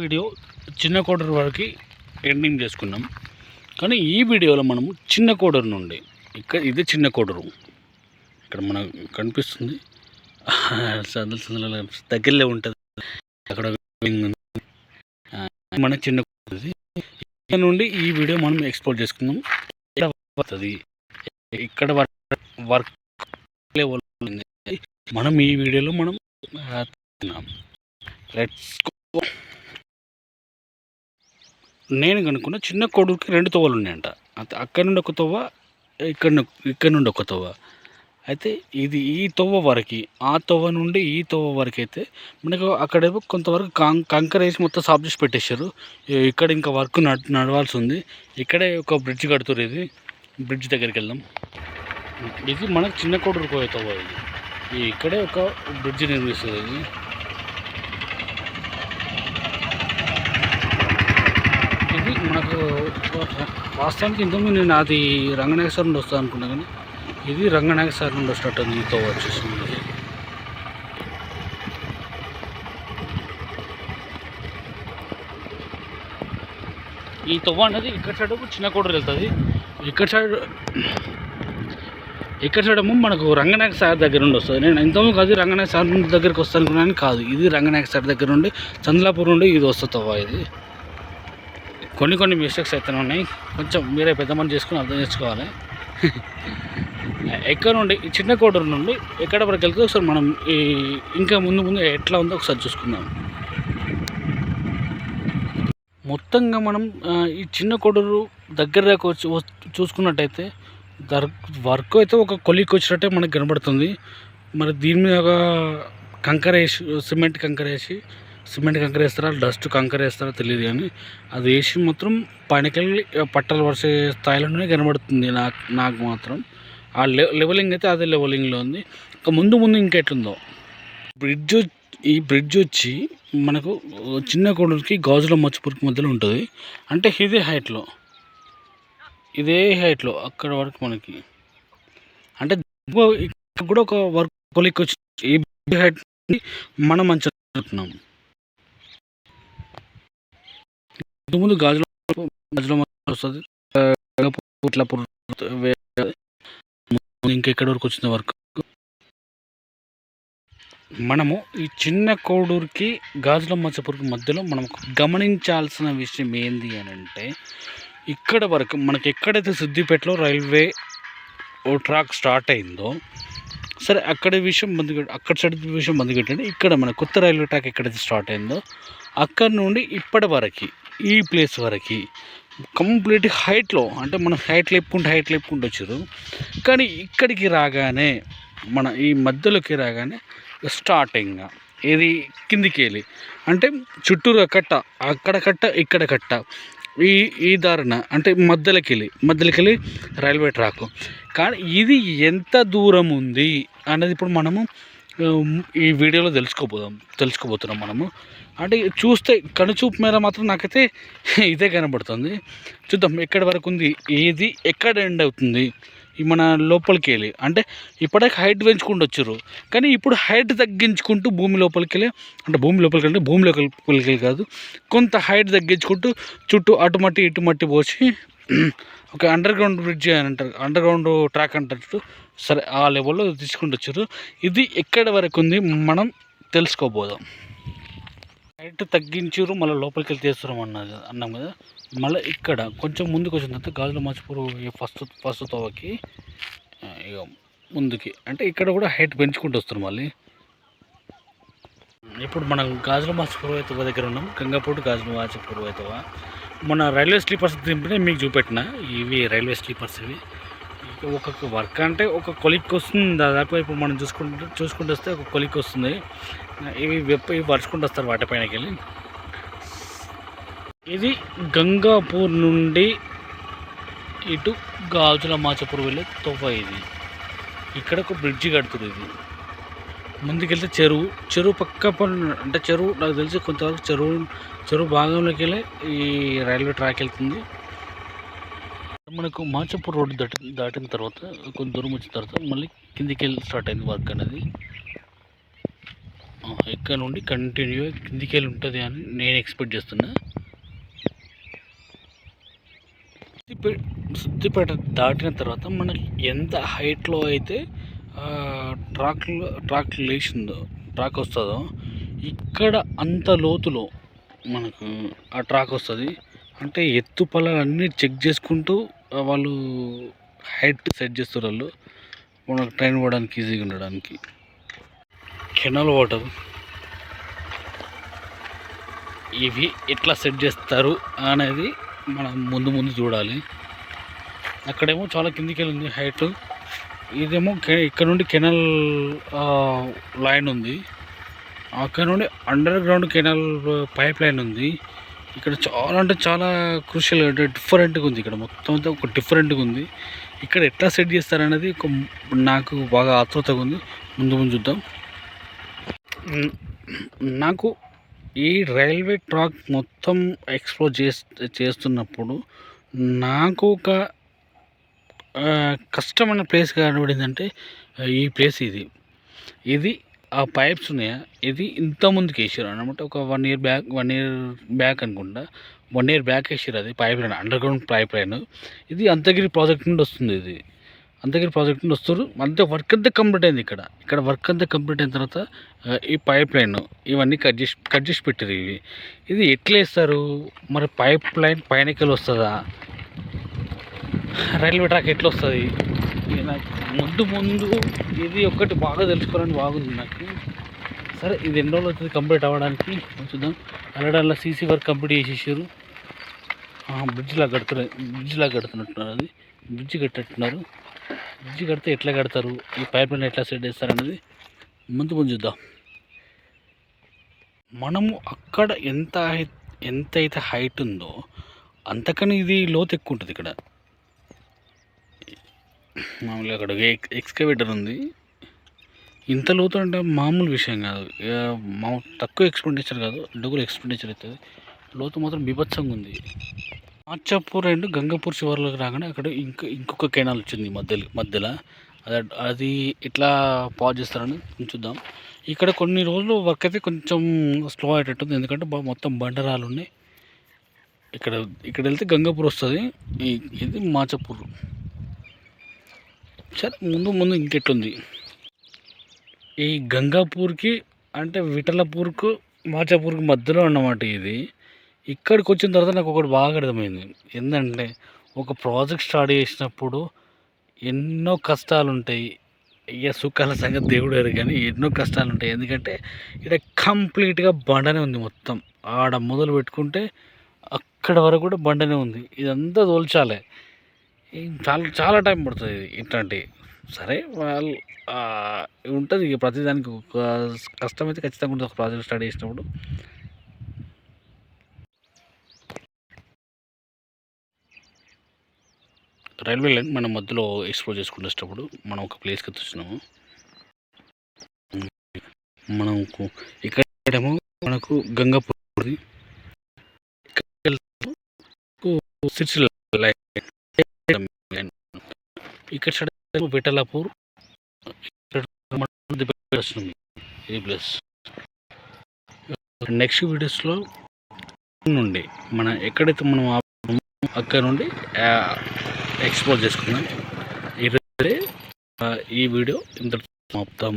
Video చిన్న కోడూరు వరకు ending చేసుకున్నాం. కానీ ఈ వీడియోలో మనం చిన్న కోడూరు నుండి ఇది చిన్న కోడూరు ఇక్కడ మనకు కనిపిస్తుంది, దగ్గరలో ఉంటుంది. అక్కడ మన చిన్న కోడూరు ఇక్కడ నుండి ఈ వీడియో మనం ఎక్స్పోర్ట్ చేసుకున్నాం. ఇక్కడ వర్క్ లెవెల్ మనం ఈ వీడియోలో మనం లెట్స్ గో. నేను కనుక్కున్న చిన్న కొడుకుకి 2 తవ్వలు ఉన్నాయంట. అక్కడ నుండి ఒక తవ్వ, ఇక్కడ నుండి ఒక తవ్వ. అయితే ఇది ఈ తవ్వ వరకు, ఆ తవ్వ నుండి ఈ తవ్వ వరకు అయితే మనకు అక్కడేమో కొంతవరకు కంకర వేసి మొత్తం సాఫ్ చేసి పెట్టేశారు. ఇక్కడ ఇంకా వర్క్ నడవాల్సి ఉంది. ఇక్కడే ఒక బ్రిడ్జ్ కడుతున్నారు. ఇది బ్రిడ్జ్ దగ్గరికి వెళ్దాం. ఇది మనకు చిన్న కోడూరు పోయే తవ్వ. ఇది ఇక్కడే ఒక బ్రిడ్జ్ నిర్మిస్తుంది. ఇది మనకు వాస్తవానికి ఇంతకుముందు నేను అది రంగనాయక సార్ నుండి వస్తాను అనుకున్నా, కానీ ఇది రంగనాయక సార్ నుండి వస్తున్నట్టు ఈ తవ్వ వచ్చేసింది. ఈ తవ్వ అనేది ఇక్కడ సైడ్ చిన్న కోడూరు వెళ్తుంది. ఇక్కడ సైడ్ ఏమో మనకు రంగనాయక సార్ దగ్గర నుండి వస్తుంది. నేను ఇంతకుముందు అది రంగనాయక సార్ దగ్గరికి వస్తాను అనుకున్నాను, కాదు, ఇది రంగనాయక సార్ దగ్గర నుండి చంద్లాపూర్ నుండి ఇది వస్తుంది తవ్వ. ఇది కొన్ని మిస్టేక్స్ అయితే ఉన్నాయి, కొంచెం మీరే పెద్ద మంది చేసుకుని అర్థం చేసుకోవాలి. ఎక్కడ నుండి చిన్న కోడూరు నుండి ఎక్కడ వరకు వెళ్తే ఒకసారి మనం ఇంకా ముందు ఎట్లా ఉందో ఒకసారి చూసుకుందాం. మొత్తంగా మనం ఈ చిన్న కోడూరు దగ్గర దాకా వచ్చి చూసుకున్నట్టయితే వర్క్ అయితే ఒక కొలికి వచ్చినట్టే మనకు కనబడుతుంది. మరి దీని మీద ఒక కంకర వేసి సిమెంట్ కంకర వేస్తారా, డస్ట్ కంకర వేస్తారా తెలియదు, కానీ అది వేసి మొత్తం పైనకెళ్ళి పట్టలు వరిసే స్థాయిలోనే కనబడుతుంది నాకు మాత్రం. ఆ లెవెలింగ్ అయితే అదే లెవెలింగ్లో ఉంది. ఇంకా ముందు ఇంకెట్లుందో ఈ బ్రిడ్జ్ వచ్చి మనకు చిన్న కోడూరుకి గాజుల మచ్చపూర్కి మధ్యలో ఉంటుంది. అంటే ఇదే హైట్లో అక్కడ వరకు మనకి, అంటే ఇక్కడ కూడా ఒక వర్క్ కొలిక్ వచ్చి ఈ హైట్ మనం అంచుతున్నాం. ముందు గాజుల వస్తుంది, ఇంకెక్కడ వరకు వచ్చింది వర్క్. మనము ఈ చిన్న కోడూరుకి గాజుల మచ్చపూర్కి మధ్యలో మనం గమనించాల్సిన విషయం ఏంది అని అంటే, ఇక్కడ వరకు మనకి ఎక్కడైతే సిద్దిపేటలో రైల్వే ట్రాక్ స్టార్ట్ అయిందో, సరే అక్కడ సైడ్ విషయం బంద్ పెట్టండి. ఇక్కడ మన కొత్త రైల్వే ట్రాక్ ఎక్కడైతే స్టార్ట్ అయిందో అక్కడ నుండి ఇప్పటి వరకు ఈ ప్లేస్ వరకు కంప్లీట్ హైట్లో, అంటే మనం హైట్ లేపుకుంటూ వచ్చారు. కానీ ఇక్కడికి రాగానే మన ఈ మధ్యలోకి రాగానే స్టార్టింగ్ ఇది కిందికి వెళ్ళి, అంటే చుట్టూరుగా కట్ట, అక్కడ కట్ట ఇక్కడ కట్ట, ఈ దారిన అంటే మధ్యలోకి వెళ్ళి రైల్వే ట్రాక్. కానీ ఇది ఎంత దూరం ఉంది అనేది ఇప్పుడు మనము ఈ వీడియోలో తెలుసుకోబోతున్నాం మనము. అంటే చూస్తే కనుచూపు మేర మాత్రం నాకైతే ఇదే కనబడుతుంది. చూద్దాం ఎక్కడి వరకు ఉంది, ఇది ఎక్కడ ఎండ్ అవుతుంది. మన లోపలికి వెళ్ళి, అంటే ఇప్పటికే హైట్ పెంచుకుంటూ వచ్చారు, కానీ ఇప్పుడు హైట్ తగ్గించుకుంటూ భూమి లోపలికి వెళ్ళి కాదు, కొంత హైట్ తగ్గించుకుంటూ చుట్టూ అటు మట్టి ఇటు మట్టి పోసి ఒక అండర్ గ్రౌండ్ బ్రిడ్జ్ అని అంటారు, అండర్ గ్రౌండ్ ట్రాక్ అంటారు. సరే ఆ లెవెల్లో తీసుకుంటూ వచ్చారు. ఇది ఎక్కడి వరకు ఉంది మనం తెలుసుకోబోదాం. హైట్ తగ్గించారు, మళ్ళీ లోపలికి వెళ్ళి చేస్తున్నాం అన్నాం కదా. మళ్ళీ ఇక్కడ కొంచెం ముందుకు వచ్చిన తర్వాత గాజుల మచ్చపూరు ఫస్ట్ తవ్వకి ఇక ముందుకి, అంటే ఇక్కడ కూడా హైట్ పెంచుకుంటూ వస్తారు. మళ్ళీ ఇప్పుడు మనం గాజుల మచ్చపూరు తవ్వ దగ్గర ఉన్నాం. గంగాపూర్ గాజుల మచ్చపూరు తవ్వ. మన రైల్వే స్లీపర్స్ దింపినే మీకు చూపెట్టిన, ఇవి రైల్వే స్లీపర్స్. ఇవి ఒక్కొక్క వర్క్ అంటే ఒక కొలిక్ వస్తుంది దాదాపు. ఇప్పుడు మనం చూసుకుంటూ వస్తే ఒక కొలిక్ వస్తుంది. ఇవి వరుచుకుంటూ వస్తారు వాటిపైనకి వెళ్ళి. ఇది గంగాపూర్ నుండి ఇటు గాజుల మాచపూర్ వెళ్ళే తవ్వ. ఇది ఇక్కడ ఒక బ్రిడ్జి కడుతుంది. ఇది ముందుకెళ్తే చెరువు పక్క అంటే చెరువు నాకు తెలిసి కొంతవరకు చెరువు భాగంలోకి వెళ్ళి ఈ రైల్వే ట్రాక్ వెళ్తుంది. మనకు మాచపూర్ రోడ్డు దాటిన తర్వాత కొంత దూరం వచ్చిన తర్వాత మళ్ళీ కిందికి వెళ్ళి స్టార్ట్ అయింది వర్క్ అనేది. ఇక్కడ నుండి కంటిన్యూగా కిందికి వెళ్ళి ఉంటుంది అని నేను ఎక్స్పెక్ట్ చేస్తున్నా. సిద్దిపేట దాటిన తర్వాత మనకి ఎంత హైట్లో అయితే ట్రాక్ వస్తుందో ఇక్కడ అంత లోతులో మనకు ఆ ట్రాక్ వస్తుంది. అంటే ఎత్తు పల్లాలన్నీ చెక్ చేసుకుంటూ వాళ్ళు హైట్ సెట్ చేస్తారు వాళ్ళు, మనకు ట్రైన్ పోవడానికి ఈజీగా ఉండడానికి. కెనాల్ వాటర్ ఇవి ఎట్లా సెట్ చేస్తారు అనేది మనం ముందు చూడాలి. అక్కడేమో చాలా కిందికి వెళ్ళి ఉంది హైట్, ఇదేమో ఇక్కడ నుండి కెనాల్ లైన్ ఉంది, అక్కడ నుండి under ground canal pipe line ఉంది. ఇక్కడ చాలా అంటే చాలా క్రూషియల్ డిఫరెంట్గా ఉంది. ఇక్కడ మొత్తం అంతా ఒక డిఫరెంట్గా ఉంది. ఇక్కడ ఎట్లా సెట్ చేస్తారనేది నాకు బాగా ఆతృతగా ఉంది. ముందు చూద్దాం. నాకు ఈ రైల్వే ట్రాక్ మొత్తం ఎక్స్ప్లోర్ చేస్తున్నప్పుడు నాకు ఒక కష్టమైన ప్లేస్ కనబడింది. అంటే ఈ ప్లేస్ ఇది ఆ పైప్స్ ఉన్నాయా, ఇది ఇంత ముందుకు వేసారు అనమాట. ఒక 1 year బ్యాక్ అనుకుంటా, 1 year బ్యాక్ వేసారు. అది pipe line, under ground pipe line. ఇది అంతగిరి ప్రాజెక్ట్ నుండి వస్తుంది. ఇది అంతగిరి ప్రాజెక్ట్ నుండి వస్తారు. అంతే వర్క్ అంతా కంప్లీట్ అయింది. ఇక్కడ వర్క్ అంతా కంప్లీట్ అయిన తర్వాత ఈ పైప్ లైన్ ఇవన్నీ కట్ చేసి పెట్టారు. ఇది ఎట్లా వేస్తారు మరి? పైప్ లైన్ పైనకెళ్ళి వస్తుందా? రైల్వే ట్రాక్ ఎట్లా వస్తుంది? నాకు ముందు ఇది ఒక్కటి బాగా తెలుసుకోవాలని బాగుంది నాకు. సరే, ఇది ఎన్ని రోజులు అవుతుంది కంప్లీట్ అవ్వడానికి చూద్దాం. అలా సీసీ వర్క్ కంప్లీట్ చేసేసారు. బ్రిడ్జ్ లాగా కడుతున్నట్టున్నారు. అది బ్రిడ్జ్ కట్టేట్టున్నారు. బ్రిడ్జ్ కడితే ఎట్లా కడతారు, ఈ పైప్ లైన్ ఎట్లా సెట్ చేస్తారు అనేది ముందు చూద్దాం. మనము అక్కడ ఎంతైతే హైట్ ఉందో అంతకని ఇది లోతు ఎక్కువ ఉంటుంది. ఇక్కడ మామూలుగా అక్కడ ఎక్స్కవేటర్ ఉంది. ఇంత లోతు అంటే మామూలు విషయం కాదు, తక్కువ ఎక్స్పెండిచర్ కాదు, డబ్బులు ఎక్స్పెండిచర్ అవుతుంది. లోతు మాత్రం బీభత్సంగా ఉంది. మాచాపూర్ అండ్ గంగాపూర్ చివరిలోకి రాగానే అక్కడ ఇంకొక కెనాల్ వచ్చింది మధ్యలో. అది ఎట్లా పాజ్ చేస్తారని చూద్దాం. ఇక్కడ కొన్ని రోజులు వర్క్ అయితే కొంచెం స్లో అయ్యేటట్టుంది, ఎందుకంటే మొత్తం బండరాలు ఉన్నాయి. ఇక్కడ వెళ్తే గంగాపూర్ వస్తుంది, ఇది మాచాపూర్. సరే, ముందు ఇంకెట్లుంది ఈ గంగాపూర్కి అంటే విఠలపూర్కు మాచాపూర్కి మధ్యలో అన్నమాట ఇది. ఇక్కడికి వచ్చిన తర్వాత నాకు ఒకటి బాగా అర్థమైంది. ఏంటంటే ఒక ప్రాజెక్ట్ స్టార్ట్ చేసినప్పుడు ఎన్నో కష్టాలు ఉంటాయి. ఇక సుఖాల సంగతి దేవుడు ఎరుగు, కానీ ఎన్నో కష్టాలు ఉంటాయి. ఎందుకంటే ఇక్కడ కంప్లీట్గా బండనే ఉంది. మొత్తం ఆడ మొదలు పెట్టుకుంటే అక్కడ వరకు కూడా బండనే ఉంది. ఇదంతా తోల్చాలి, చాలా టైం పడుతుంది ఇట్లాంటి. సరే, వాళ్ళు ఉంటుంది ఇక ప్రతిదానికి ఒక కష్టం అయితే ఖచ్చితంగా ఉంటుంది ఒక ప్రాజెక్ట్ స్టార్ట్ చేసినప్పుడు. రైల్వే లైన్ మనం మధ్యలో ఎక్స్ప్లోర్ చేసుకునేటప్పుడు మనం ఒక ప్లేస్కి వచ్చినాము. మనకు ఇక్కడేమో మనకు గంగాపూర్, సిరిసిల్ల లైన్, ఇక్కడ విఠలాపూర్, ఇది ప్లేస్. నెక్స్ట్ వీడియోస్లో నుండి మనం ఎక్కడైతే మనం అక్కడ నుండి ఎక్స్ప్లోర్ చేసుకుందాం. ఈ వీడియో ఇంత మొత్తం